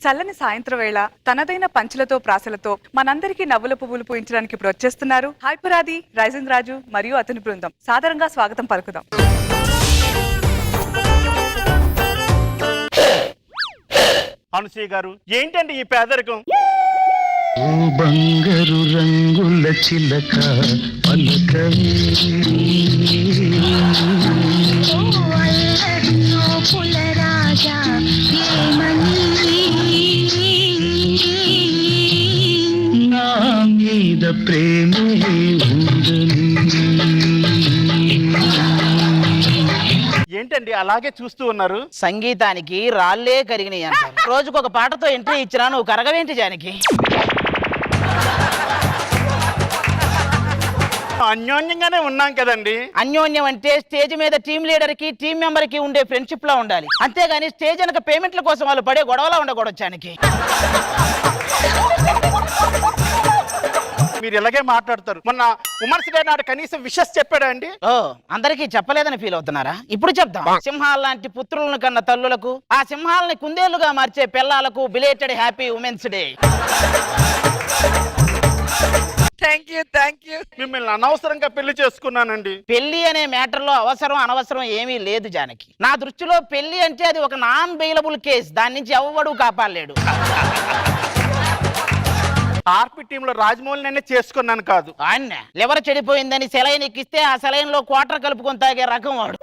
చల్లని సాయంత్రం వేళ తనదైన పంచులతో ప్రాసలతో మనందరికీ నవ్వుల పువ్వులు పూయించడానికి ఇప్పుడు వచ్చేస్తున్నారు హైపురాది రైజన్ రాజు మరియు అతని బృందం. సాదరంగా స్వాగతం పలుకుదాం. అనుసూయ గారు, ఏంటండి ఈ పేదరికం? ఓ బంగారు రంగుల చిలక పలకవే, పులరాజా నా మీద ప్రేమే ఉందని. ఏంటండి అలాగే చూస్తూ ఉన్నారు? సంగీతానికి రాళ్లే కరిగినాయి అంటారు. రోజుకొక పాటతో ఎంట్రీ ఇచ్చినా నువ్వు కరగవేంటి జానకి? అన్యోన్యంగానే ఉన్నాం కదండి. అన్యోన్యం అంటే స్టేజ్ మీద టీం లీడర్ కి టీం మెంబర్ కి ఉండే ఫ్రెండ్షిప్ లా ఉండాలి, అంతేగాని స్టేజ్ వెనక పేమెంట్ల కోసం వాళ్ళు పడే గొడవలా ఉండకూడదు జానకి. మీరు ఇలాగే మాట్లాడతారు. మొన్న ఉమర్స్ గారి నాడు కనీసం విషెస్ చెప్పాడా అండి? ఓ, అందరికీ చెప్పలేదని ఫీల్ అవుతున్నారా? ఇప్పుడు చెప్తాం. సింహాల లాంటి పుత్రులను కన్న తల్లులకు, ఆ సింహాలని కుందేళ్లుగా మార్చే పిల్లలకు belated happy women's day. Thank you. మిమ్మల్ని అనవసరంగా పెళ్లి చేసుకున్నానండి. పెళ్లి అనే మ్యాటర్ లో అవసరం అనవసరం ఏమీ లేదు జానకి. నా దృష్టిలో పెళ్లి అంటే అది ఒక నాన్ బెయిలబుల్ కేసు, దాని నుంచి ఎవ్వడూ కాపాడలేడు. ఆర్పి టీంలో రాజమౌళినే చేసుకున్నాను కాదు. ఆయన లివర్ చెడిపోయిందని సెలైన్ ఎక్కిస్తే ఆ సెలైన్ లో క్వార్టర్ కలుపుకొని తాగే రకం వాడు.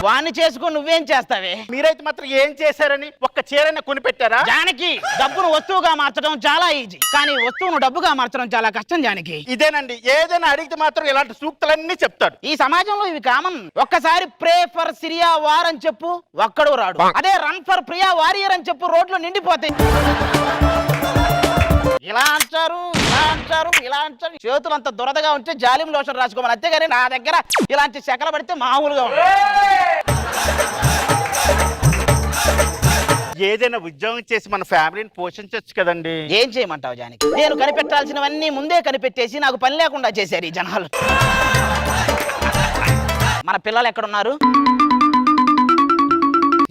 వాణ్ణి చేసుకుని నువ్వేం చేస్తావే? మీరైతే మాత్రం ఏం చేశారని ఒక్క చీరైనా కొనిపెట్టారా? జానకి, డబ్బును వస్తువుగా మార్చడం చాలా ఈజీ, కానీ వస్తువును డబ్బుగా మార్చడం చాలా కష్టం జానకి. ఇదేనండి, ఏదైనా అడిగితే మాత్రం ఇలాంటి సూక్తులన్నీ చెప్తాడు. ఈ సమాజంలో ఇవి కామన్. ఒక్కసారి ప్రే ఫర్ సిరియా వార్ అని చెప్పు, ఒక్కడు రాడు. అదే రన్ ఫర్ ప్రియా వారియర్ అని చెప్పు, రోడ్లు నిండిపోతాయి. ఇలా అంటారు, ఇలా అంటారు, ఇలా అంటారు. చేతులు అంత దురదగా ఉంటే జాలిం లోషన్ రాసుకోమని, అంతేగాని నా దగ్గర ఇలాంటి శకలు పడితే మామూలుగా ఉంటుంది. ఏదైనా ఉద్యోగం చేసి మన ఫ్యామిలీని పోషించవచ్చు కదండి. ఏం చేయమంటావు జానకి? నేను కనిపెట్టాల్సినవన్నీ ముందే కనిపెట్టేసి నాకు పని లేకుండా చేశారు ఈ జనాలు. మన పిల్లలు ఎక్కడున్నారు?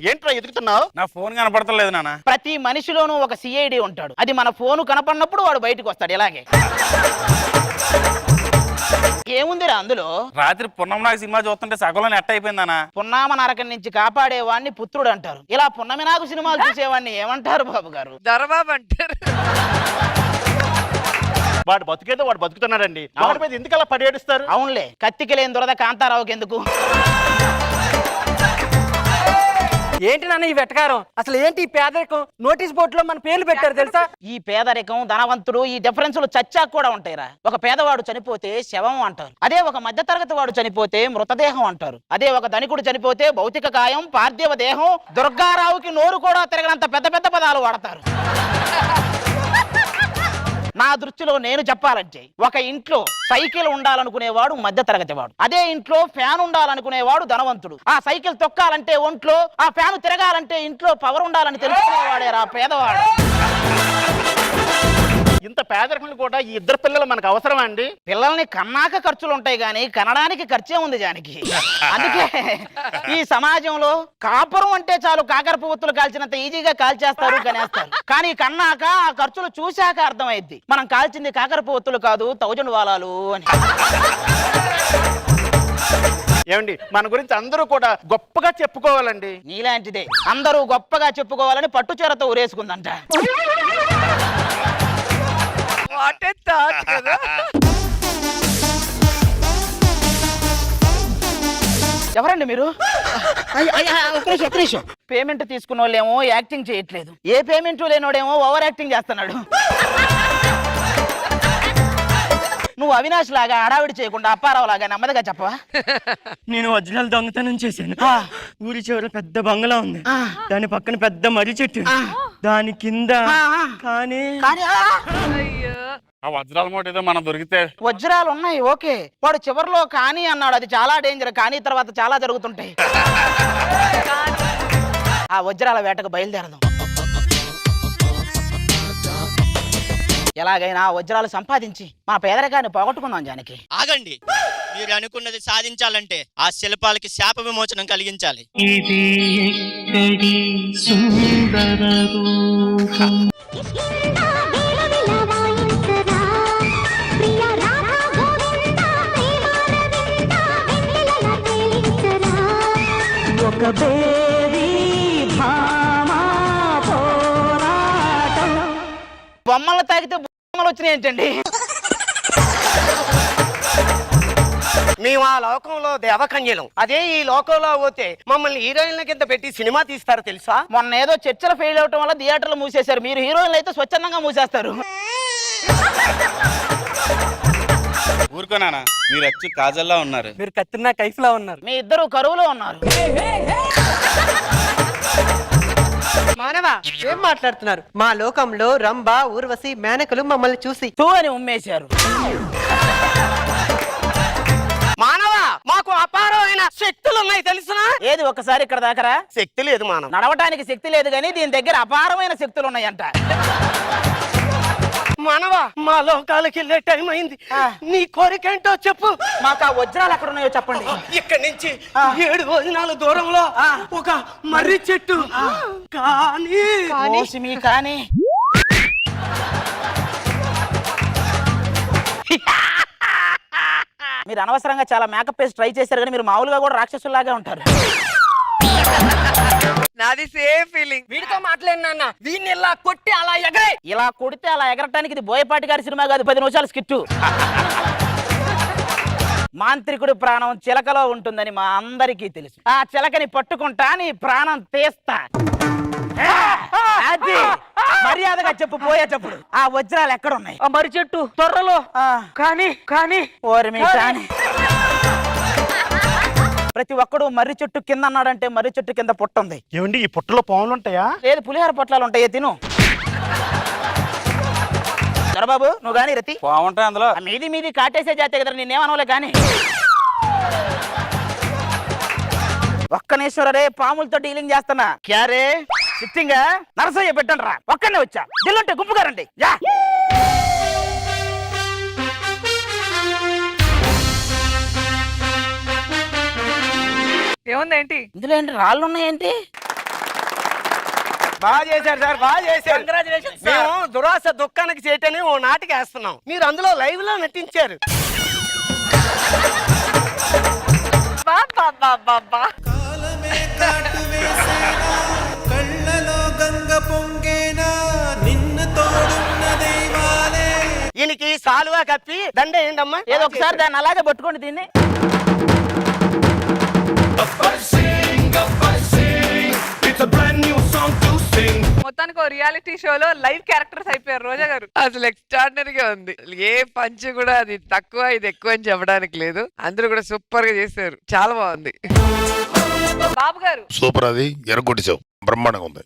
ఏంట్రా ఎదుగుతున్నావు? నా ఫోన్ కనపడతలేదు నాన్న. ప్రతి మనిషిలోనూ ఒక సిఐడి ఉంటాడు. అది మన ఫోను కనపడినప్పుడు వాడు బయటకు వస్తాడు. ఇలాగే ఏముందిరా అందులో? రాత్రి పున్నమనాగ సినిమా చూస్తుంటే సగంలో నెట్ అయిపోయిందనా. పున్నామ నరకం నుంచి కాపాడేవాడిని పుత్రుడు అంటారు. ఇలా పున్నమినాగు సినిమాలు చూసేవాడిని ఏమంటారు బాబు గారు? దొరబాబు అంటారు. వాడు బతుకేదో వాడు బతుకుతున్నాడండి. వాడి మీద ఎందుకు అలా పడేడుస్తారు? అవునులే, కత్తికి లేని దురద కాంతారావుకి ఎందుకు? ఏంటి నాన్న ఈ వెటకారం? అసలు ఏంటి ఈ పేదరికం? నోటీస్ బోర్డు లో మన పేర్లు పెట్టారు తెలుసా? ఈ పేదరికం, ధనవంతుడు, ఈ డిఫరెన్సులు చచ్చాక కూడా ఉంటాయిరా. ఒక పేదవాడు చనిపోతే శవం అంటారు. అదే ఒక మధ్యతరగతి వాడు చనిపోతే మృతదేహం అంటారు. అదే ఒక ధనికుడు చనిపోతే భౌతిక కాయం, పార్థివ దేహం. దుర్గారావుకి నోరు కూడా తిరగనంత పెద్ద పెద్ద పదాలు వాడతారు. నా దృష్టిలో నేను చెప్పాలంటే, ఒక ఇంట్లో సైకిల్ ఉండాలనుకునేవాడు మధ్య తరగతి వాడు. అదే ఇంట్లో ఫ్యాన్ ఉండాలనుకునేవాడు ధనవంతుడు. ఆ సైకిల్ తొక్కాలంటే ఒంట్లో, ఆ ఫ్యాన్ తిరగాలంటే ఇంట్లో పవర్ ఉండాలని తెలుసుకునేవాడేరా పేదవాడు. ఇంత పేదరికలు కూడా ఈ ఇద్దరు పిల్లలు మనకు అవసరమా అండి? పిల్లల్ని కన్నాక ఖర్చులు ఉంటాయి గానీ కనడానికి ఖర్చే ఉంది జానకి. అందుకే ఈ సమాజంలో కాపురం అంటే చాలు, కాకర పువ్వుతులు కాల్చినంత ఈజీగా కాల్చేస్తారు, కనేస్తారు. కానీ కన్నాక ఆ ఖర్చులు చూశాక అర్థమైద్ది, మనం కాల్చింది కాకర పువ్వుతులు కాదు 1000 వాలాలు అని. ఏమండి, మన గురించి అందరూ కూడా గొప్పగా చెప్పుకోవాలండి. నీలాంటిదే అందరూ గొప్పగా చెప్పుకోవాలని పట్టుచీరతో ఊరేసుకుందంట. ఎవరండి మీరు? ఒక్క నిమిషం. పేమెంట్ తీసుకున్న వాళ్ళేమో యాక్టింగ్ చేయట్లేదు, ఏ పేమెంట్ లేనోడేమో ఓవర్ యాక్టింగ్ చేస్తున్నాడు. నువ్వు అవినాష్ లాగా హడావిడి చేయకుండా అప్పారావు లాగా నెమ్మదిగా చెప్పవా? నేను ఒరిజినల్ దొంగతనం చేశాను. ఊరి చివర పెద్ద బంగ్లా ఉంది, దాని పక్కన పెద్ద మర్రి చెట్టు, దాని కింద కానీ ఆ వజ్రాల మూట ఏదో మనం దొరికితే. వజ్రాలు ఉన్నాయి, ఓకే. వాడు చివరిలో కానీ అన్నాడు, అది చాలా డేంజర్. కానీ తర్వాత చాలా జరుగుతుంటాయి. ఆ వజ్రాల వేటకు బయలుదేరదాం. ఎలాగైనా వజ్రాలు సంపాదించి మా పేదరికాన్ని పోగొట్టుకుందాం జానకి. ఆగండి, మీరు అనుకున్నది సాధించాలంటే ఆ శిల్పాలకి శాప విమోచనం కలిగించాలి. ఇది ఎక్కడి సుందర రూపం ఒక బేరీ భామా పోరాటం. బొమ్మలు తాగితే బొమ్మలు వచ్చినాయి ఏంటండి? మేము ఆ లోకంలో దేవకన్యలం. అదే ఈ లోకంలో పోతే మమ్మల్ని హీరోయిన్ల కింద పెట్టి సినిమా తీస్తారు తెలుసా? మొన్న ఏదో చర్చలు ఫెయిల్ అవటం వల్ల థియేటర్లు మూసేశారు. మీరు హీరోయిన్లు అయితే స్వచ్ఛందంగా మూసేస్తారు. ఊరుకోనానా, మీరు వచ్చి కాజల్లా ఉన్నారు. మీరు కత్తిన్నా కైఫ్ లా ఉన్నారు. మీ ఇద్దరు కరువులో ఉన్నారు. మానవా ఏం మాట్లాడుతున్నారు? మా లోకంలో రంభ ఊర్వశి మేనకలు మమ్మల్ని చూసి తూ అని ఉమ్మేశారు. మానవా, మాకు అపారమైన శక్తులు ఉన్నాయి తెలుసునా? ఏది ఒక్కసారి ఇక్కడ దాకరా. శక్తి లేదు మానవ. నడవటానికి శక్తి లేదు కానీ దీని దగ్గర అపారమైన శక్తులు ఉన్నాయంట. మానవా, మా లోకాలకి వెళ్ళే టైం అయింది. నీ కోరిక ఏంటో చెప్పు. మాకు ఆ వజ్రాలు ఎక్కడ ఉన్నాయో చెప్పండి. ఇక్కడి నుంచి 7 వదినాల దూరంలో ఒక మర్రి చెట్టు. కానీ మోసిమి కానీ మీరు అనవసరంగా చాలా మేకప్ వేసి ట్రై చేశారు కానీ మీరు మామూలుగా కూడా రాక్షసులాగే ఉంటారు. నాది సేమ్ ఫీలింగ్. వీడితో మాట్లాడి నాన్న, వీడిని ఇలా కొట్టి అలా ఎగరే. ఇలా కొడితే అలా ఎగరటానికి ఇది బోయపాటి గారి సినిమా కాదు, 10 నిమిషాలు స్కిట్టు. మాంత్రికుడి ప్రాణం చిలకలో ఉంటుందని మా అందరికీ తెలుసు. ఆ చిలకని పట్టుకుంటా నీ ప్రాణం తీస్తా. అది మర్యాదగా చెప్పు, పోయేటప్పుడు ఆ వజ్రాలు ఎక్కడున్నాయి? ఆ మర్రి చెట్టు త్వరలో. కానీ ఓరి మీ కానీ ప్రతి ఒక్కడు మర్రి చెట్టు కింద అన్నాడంటే మర్రి చెట్టు కింద పుట్ట ఉంది. ఏమండి, ఈ పుట్టలో పాములు ఉంటాయా? లేదు, పులిహార పొట్లాలు ఉంటాయి, తిను. దొరబాబు నువ్వు గాని రతి బాగుంటాయి అందులో. ఆ మీది కాటేసే జాతే కదా, నేనేమనలే కానీ. ఒక్కనేశ్వరరే పాములతో డీలింగ్ చేస్తున్నా. క్యారే సిట్టింగ్ నరసయ్య పెట్టండి రా. ఒక్కనే వచ్చా, దిల్లుంటే గుంపుగా రండి. యా ఏముందేంటి? ఇందులో ఏంటి రాళ్ళు ఉన్నాయేంటి? బాగా చేశారు సార్, బాగా చేశారు. మేము దురాశ దుఃఖానికి చేయటని ఓ నాటికి వేస్తున్నాం. మీరు అందులో లైవ్ లో నటించారు. ఈయనకి సాలువా కప్పి దండ ఏంటమ్మా? ఏదో ఒకసారి దాన్ని అలాగే పట్టుకోండి దీన్ని. మొత్తానికి రియాలిటీ షోలో లైవ్ క్యారెక్టర్స్ అయిపోయారు రోజా గారు. అసలు ఎక్స్ట్రాడినరీగా ఉంది. ఏ పంచ్ కూడా అది తక్కువ ఇది ఎక్కువ అని చెప్పడానికి లేదు. అందరూ కూడా సూపర్ గా చేశారు, చాలా బాగుంది. బాబు గారు సూపర్, అది ఎరగొట్టేసావు, బ్రహ్మాండంగా ఉంది.